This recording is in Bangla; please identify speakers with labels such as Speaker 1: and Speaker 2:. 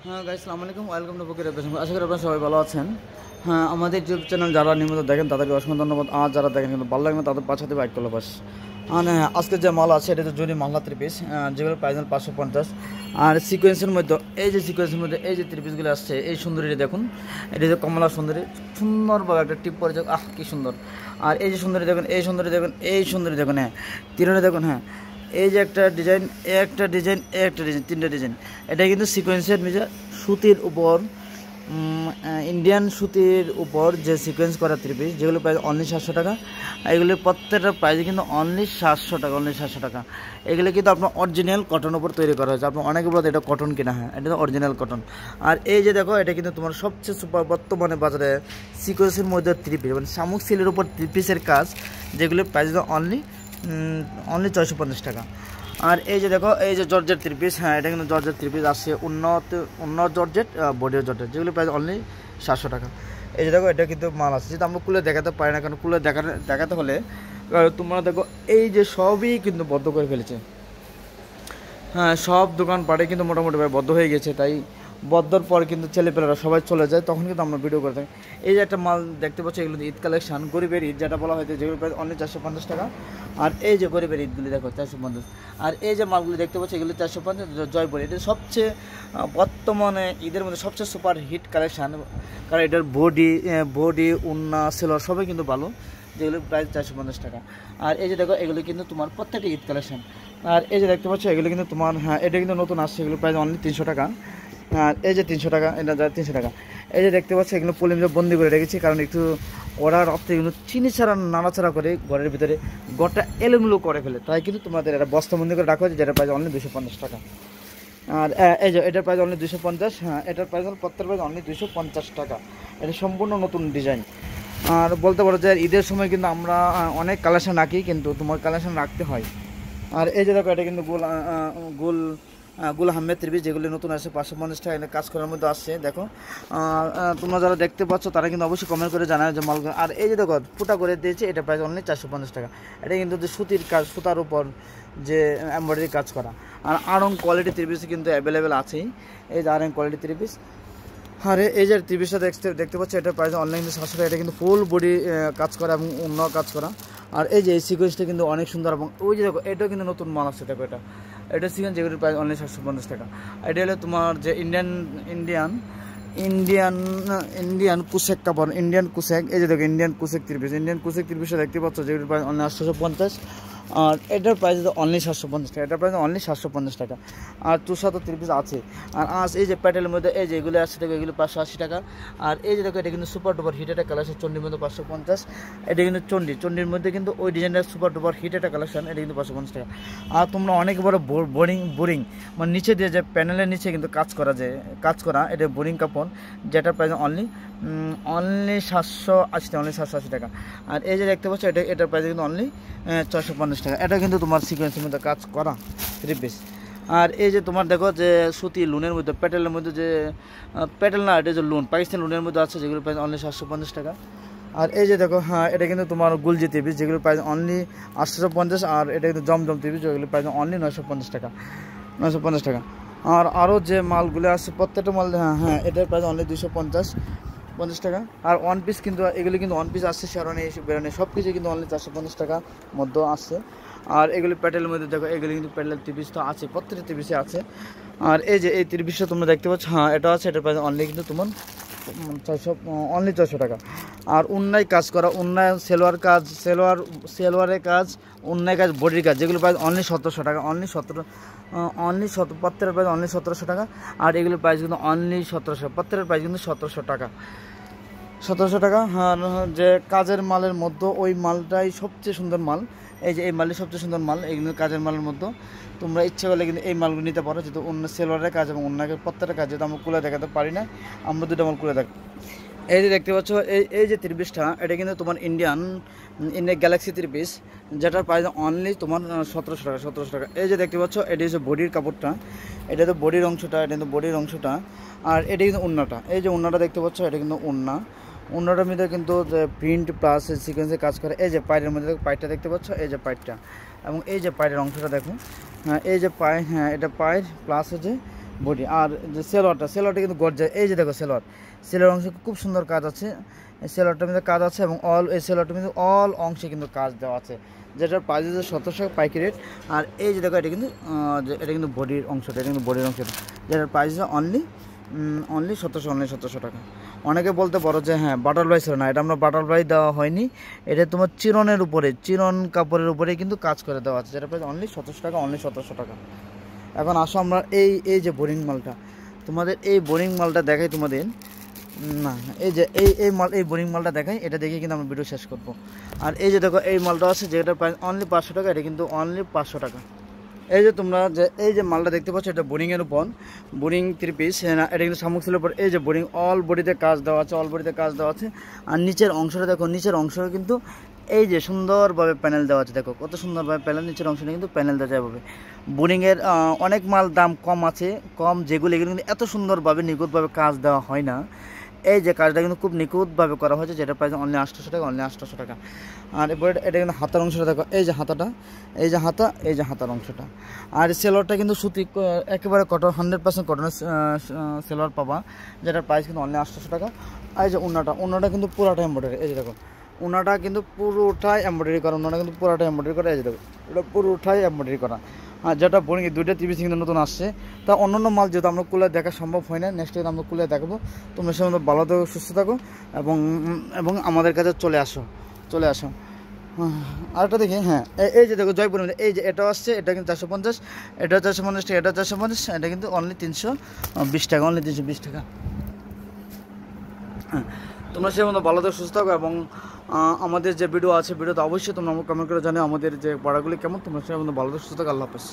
Speaker 1: হ্যাঁ গাইস, আসসালামু আলাইকুম, ওয়েলকাম টু ফকির এফএম। আশা করি আপনারা সবাই ভালো আছেন। হ্যাঁ, আমাদের ইউটিউব চ্যানেল যারা নিয়মিত দেখেন তাদেরকে অসংখ্য ধন্যবাদ। আর যারা দেখেন কিন্তু ভালো লাগে না তাদের পাশাতে বাইক করলো বাস। আর হ্যাঁ, আজকে যে মাল আছে এটা তো জরি মাল্লা 3 পিস, যেগুলো প্রাইস 550। আর সিকোয়েন্সের মধ্যে এই যে 3 পিসগুলো আসছে, এই সুন্দরীটা দেখুন। এটা যে কমলা সুন্দরী, সুন্দরভাবে একটা টিপ পরে যাক, কি সুন্দর। আর এই যে সুন্দরী দেখুন, এই সুন্দরী দেখুন। হ্যাঁ, তিনটে দেখুন। হ্যাঁ, এই যে একটা ডিজাইন, তিনটা ডিজাইন। এটা কিন্তু সিকোয়েন্সের মিজা সুতির উপর, ইন্ডিয়ান সুতির উপর যে সিকোয়েন্স করা 3 পিস, যেগুলো প্রাইস অনলি 700 টাকা। এগুলির প্রত্যেকটা প্রাইস কিন্তু অনলি 700 টাকা। এগুলো কিন্তু আপনার অরিজিনাল কটনের উপর তৈরি করা হয়েছে। আপনার অনেকে বলতে এটা কটন কিনা, হ্যাঁ এটা তো অরিজিনাল কটন। আর এই যে দেখো, এটা কিন্তু তোমার সবচেয়ে সুপার বর্তমানে বাজারে সিকোয়েন্সের মধ্যে 3 পিস, মানে শামুক সিলের উপর 3 পিসের কাজ, যেগুলির প্রাইস অনলি 650 টাকা। আর এই যে দেখো, এই যে জর্জেট 3 পিস, হ্যাঁ এটা কিন্তু জর্জেট 3 পিস আসছে, উন্নত জর্জেট, বডিও জর্জেট, যেগুলো প্রাইস অনলি 700 টাকা। এই যে দেখো, এটা কিন্তু মাল আছে, যেটা আমরা খুলে দেখাতে পারি না, কারণ খুলে দেখাতে হলে তোমরা দেখো এই যে সবই কিন্তু বদ্ধ করে ফেলেছে। হ্যাঁ, সব দোকান পাড়ে কিন্তু মোটামুটি বদ্ধ হয়ে গেছে, তাই বদ্ধর পর কিন্তু ছেলেপেলেরা সবাই চলে যায়, তখন কিন্তু আমরা ভিডিও করে থাকি। এই যে একটা মাল দেখতে পাচ্ছি, এগুলো ঈদ কালেকশন, গরিবের ঈদ যেটা বলা হয়েছে, যেগুলো প্রাইস অনলি 450 টাকা। আর এই যে গরিবের ঈদগুলি দেখো 450। আর এই যে মালগুলি দেখতে পাচ্ছি, এগুলো 450। জয়পুর, এটা সবচেয়ে বর্তমানে ঈদের মধ্যে সবচেয়ে সুপার হিট কালেকশান, কারণ এটার বডি উন্না সেলোয়ার সবই কিন্তু ভালো, যেগুলো প্রাইস 450 টাকা। আর এই যে দেখো, এগুলো কিন্তু তোমার প্রত্যেকটা ঈদ কালেকশন। আর এই যে দেখতে পাচ্ছ, এগুলো কিন্তু তোমার, হ্যাঁ এটা কিন্তু নতুন আসছে, এগুলো প্রাইস অনলি 300 টাকা। আর এই যে 300 টাকা, এটা 300 টাকা। এই যে দেখতে পাচ্ছ, এগুলো পলিমে বন্দি করে রেখেছি, কারণ একটু অর্ডার অর্থে এগুলো চিনি ছাড়া নাড়াচাড়া করে ঘরের ভিতরে গোটা এলোমেলো করে ফেলে, তাই কিন্তু তোমাদের এটা বস্তা বন্দি করে রাখা হয়েছে, যেটা প্রাইস অনলি 250 টাকা। আর এই যে এটার প্রাইস অনলি 250। হ্যাঁ, এটার প্রাইস হল প্রত্যেক প্রাইস অনলি 250 টাকা। এটা সম্পূর্ণ নতুন ডিজাইন। আর বলতে পারো যে ঈদের সময় কিন্তু আমরা অনেক কালেকশন রাখি, কিন্তু তোমার কালেকশন রাখতে হয়। আর এই যে দেখো, এটা কিন্তু গুল আহমেদ 3 পিস, যেগুলি নতুন আসে, 550 টাকা এটা কাজ করার মধ্যে আসছে। দেখো, তোমরা যারা দেখতে পাচ্ছ তারা কিন্তু অবশ্যই কমেন্ট করে জানায় যে মাল। আর এই যে দেখো, ফুটা করে দিয়েছে, এটা প্রাইস অনলি 450 টাকা। এটা কিন্তু যে সুতির কাজ, সুতার উপর যে এমব্রয়ডারি কাজ করা। আর আড়ং কোয়ালিটি 3 পিস কিন্তু অ্যাভেলেবেল আছেই। এই যে আড়ং কোয়ালিটি 3 পিস। আর এই যে 3 পিসটা দেখতে পাচ্ছ, এটার প্রাইস অনলাইন 700 টাকা। এটা কিন্তু ফুল বডি কাজ করা এবং অন্য কাজ করা। আর এই যে এই সিকোয়েন্সটা কিন্তু অনেক সুন্দর, এবং ওই যে দেখো, এটাও কিন্তু নতুন মাল আসছে। দেখো, এটা সিকোয়েন্স, যেগুলোর প্রাইস অনলি 750 টাকা। এটা হলো তোমার যে ইন্ডিয়ান কুশেক কাপড়, ইন্ডিয়ান কুশেক। এই যে দেখো, ইন্ডিয়ান কুশেক 3 পিস, দেখতে পাচ্ছ, যেগুলোর প্রাইস অনলি 850। আর এটার প্রাইস অনলি 750 টাকা। এটার প্রাইস অনলি 750 টাকা। আর 230 পিস আছে। আর এই যে প্যাটেলের মধ্যে এই যে এগুলো আসছে, দেখো এগুলো 580 টাকা। আর এই যে দেখো, এটা কিন্তু সুপার ডুপার হিট একটা কালেকশন, চন্ডির মধ্যে 550। এটা কিন্তু চন্ডির মধ্যে কিন্তু ওই ডিজাইনের সুপার ডুপার হিট একটা কালেকশন, এটা কিন্তু 550 টাকা। আর তোমরা অনেক বড় বোরিং মানে নিচে দিয়ে যে প্যানেলের নিচে কিন্তু কাজ করা এটা বোরিং কাপড়, যেটার প্রাইস অনলি 780 টাকা। আর এই যে দেখতে পাচ্ছ, এটার প্রাইস কিন্তু অনলি 650 টাকা। এটা কিন্তু তোমার সিকোয়েন্সের মধ্যে কাজ করা 3 পিস। আর এই যে তোমার দেখো, যে সুতি লুনের মধ্যে, প্যাটেলের মধ্যে যে প্যাটেল না, এটা যে লুন, পাকিস্তানি লুনের মধ্যে আছে, যেগুলো প্রাইস অনলি 750 টাকা। আর এই যে দেখো, হ্যাঁ এটা কিন্তু তোমার গুলজি 3 পিস, যেগুলো প্রাইস অনলি 850। আর এটা কিন্তু জমজম 3 পিস, যেগুলো প্রাইস অনলি 950 টাকা। আর আরও যে মালগুলো আছে প্রত্যেকটা মাল, হ্যাঁ এটার প্রাইস অনলি 250 টাকা। আর ওয়ান পিস কিন্তু, এগুলি কিন্তু ওয়ান পিস আসছে, শেরওয়ানি বেরোনি সব কিছু কিন্তু অনলি 450 টাকা মধ্যে আসছে। আর এগুলি প্যাটেলের মধ্যে দেখো, এগুলি কিন্তু প্যাটেল 3 পিস তো আছে, প্রত্যেকটা 3 পিসে আছে। আর এই যে এই 3 পিসটা তোমরা দেখতে পাচ্ছ, হ্যাঁ এটা আছে, এটার প্রাইস অনলি কিন্তু তোমার 600 টাকা। আর উন্নায় কাজ করা, উন্নায় সেলোয়ারের কাজ, উন্নায় কাজ, বডির কাজ, যেগুলো প্রাইস অনলি 1700 টাকা। প্রত্যেকের প্রাইস অনলি 1700 টাকা। আর এগুলোর প্রাইস কিন্তু অনলি 1700, প্রত্যেকের প্রাইস কিন্তু 1700 টাকা। 1700 টাকা। আর যে কাজের মালের মধ্যে ওই মালটাই সবচেয়ে সুন্দর মাল। এই যে এই মালই সবচেয়ে সুন্দর মাল, এইগুলো কাজের মালের মধ্যে তোমরা ইচ্ছে করলে কিন্তু এই মালগুলো নিতে পারো, যেহেতু অন্য সেলোয়ারের কাজ এবং অন্য প্রত্যেকটা কাজ, যেহেতু আমরা খুলে দেখাতে পারি না, আমরা দুটো মাল খুলে দেখ। এই যে দেখতে পাচ্ছ, এই যে 3 পিসটা, এটা কিন্তু তোমার ইন্ডিয়ান গ্যালাক্সি 3 পিস, যেটার প্রাইস অনলি তোমার 1700 টাকা। এই যে দেখতে পাচ্ছ, এটা হচ্ছে বডির কাপড়টা, এটা তো বডির অংশটা। আর এটা কিন্তু ওড়নাটা, এই যে ওড়নাটা দেখতে পাচ্ছ, এটা কিন্তু ওড়নাটার মধ্যে কিন্তু প্রিন্ট প্লাস সিকোয়েন্সে কাজ করে। এই যে পায়ের মধ্যে পায়েরটা দেখতে পাচ্ছ, এই যে পায়েরটা, এবং এই যে পায়ের অংশটা দেখো, হ্যাঁ এই যে পায়ে, হ্যাঁ এটা পায়ের প্লাস হচ্ছে বডি। আর যে সেলোয়ারটা কিন্তু গর্জে, এই যে দেখো সেলোয়ার অংশে খুব সুন্দর কাজ আছে, এই সেলোয়ারটার মধ্যে কাজ আছে এবং এই সেলোয়ারটার মধ্যে অল অংশে কিন্তু কাজ দেওয়া আছে, যেটার প্রাইস হচ্ছে 1700 টাকা পাইকারি রেট। আর এই যে দেখো এটা কিন্তু বডির অংশটা, যেটার প্রাইস হচ্ছে অনলি 1700 টাকা। অনেকে বলতে পারো যে হ্যাঁ বাটারফ্লাই ছিল না, এটা আমরা বাটারফ্লাই দেওয়া হয়নি, এটা তোমার চিরন কাপড়ের উপরে কিন্তু কাজ করে দেওয়া আছে, যেটা প্রাইস অনলি 1700 টাকা। এখন আসো আমরা এই যে বোরিং মালটা, তোমাদের এই বোরিং মালটা দেখাই তোমাদের। না, এই যে এই বোরিং মালটা দেখাই, এটা দেখে কিন্তু আমরা ভিডিও শেষ করবো। আর এই যে দেখো এই মালটা আছে, যেটা প্রাইস অনলি 500 টাকা, এটা কিন্তু অনলি 500 টাকা। এই যে তোমরা এই যে মালটা দেখতে পাচ্ছ, এটা বোরিংয়ের উপর, বোরিং 3 পিস, এটা কিন্তু শামুক সিলের উপর, এই যে বোরিং অল বডিতে কাজ দেওয়া আছে, আর নিচের অংশটা দেখো, নিচের অংশটা কিন্তু এই যে সুন্দরভাবে প্যানেল দেওয়া আছে, দেখো কত সুন্দরভাবে প্যানেল, নিচের অংশটা কিন্তু প্যানেল দেওয়া যাবে। বোরিংয়ের অনেক মাল দাম কম আছে, এগুলো কিন্তু এত সুন্দরভাবে নিখুঁতভাবে কাজ দেওয়া হয় না। এই যে কাজটা কিন্তু খুব নিখুঁতভাবে করা হয়েছে, যেটা প্রাইস অনলি 800 টাকা। আর এরপরে এটা কিন্তু হাতার অংশটা দেখো, এই যে হাতার অংশটা। আর সেলোয়ারটা কিন্তু সুতি, একেবারে কটন, 100% কটনের সেলোয়ার পাবা, যেটার প্রাইস কিন্তু অনলি 800 টাকা। আর এই যে ওনাটা কিন্তু পুরোটা এমব্রয়ডারি, এই যে দেখো ওনাটা কিন্তু পুরোটাই এমব্রয়ডারি করা, এই যে দেখো এটা পুরোটাই এমব্রয়ডারি করা। আর যেটা বোরিং, দুইটা টিভি কিন্তু নতুন আসছে, তা অন্যান্য মাল যেহেতু আমরা কুলে দেখা সম্ভব হয় না, নেক্সট টাইম আমরা কুলে দেখাবো। তোমরা সে মধ্যে ভালো থাকো, সুস্থ থাকো এবং আমাদের কাছে চলে আসো। আরেকটা দেখি, হ্যাঁ এই যে দেখো জয়পুর, এই যে এটা আসছে, এটা কিন্তু 450, এটা 450 টাকা, এটা 450, এটা কিন্তু অনলি 320 টাকা, হ্যাঁ। তোমরা সে মতো ভালো থাকো, সুস্থ থাকো এবং আমাদের যে ভিডিও আছে, ভিডিওতে অবশ্যই তোমরা কমেন্ট করে জানো আমাদের যে পড়াগুলি কেমন। তোমরা সে মতো ভালো থাকো, সুস্থ থাকো। আল্লাহ হাফেজ।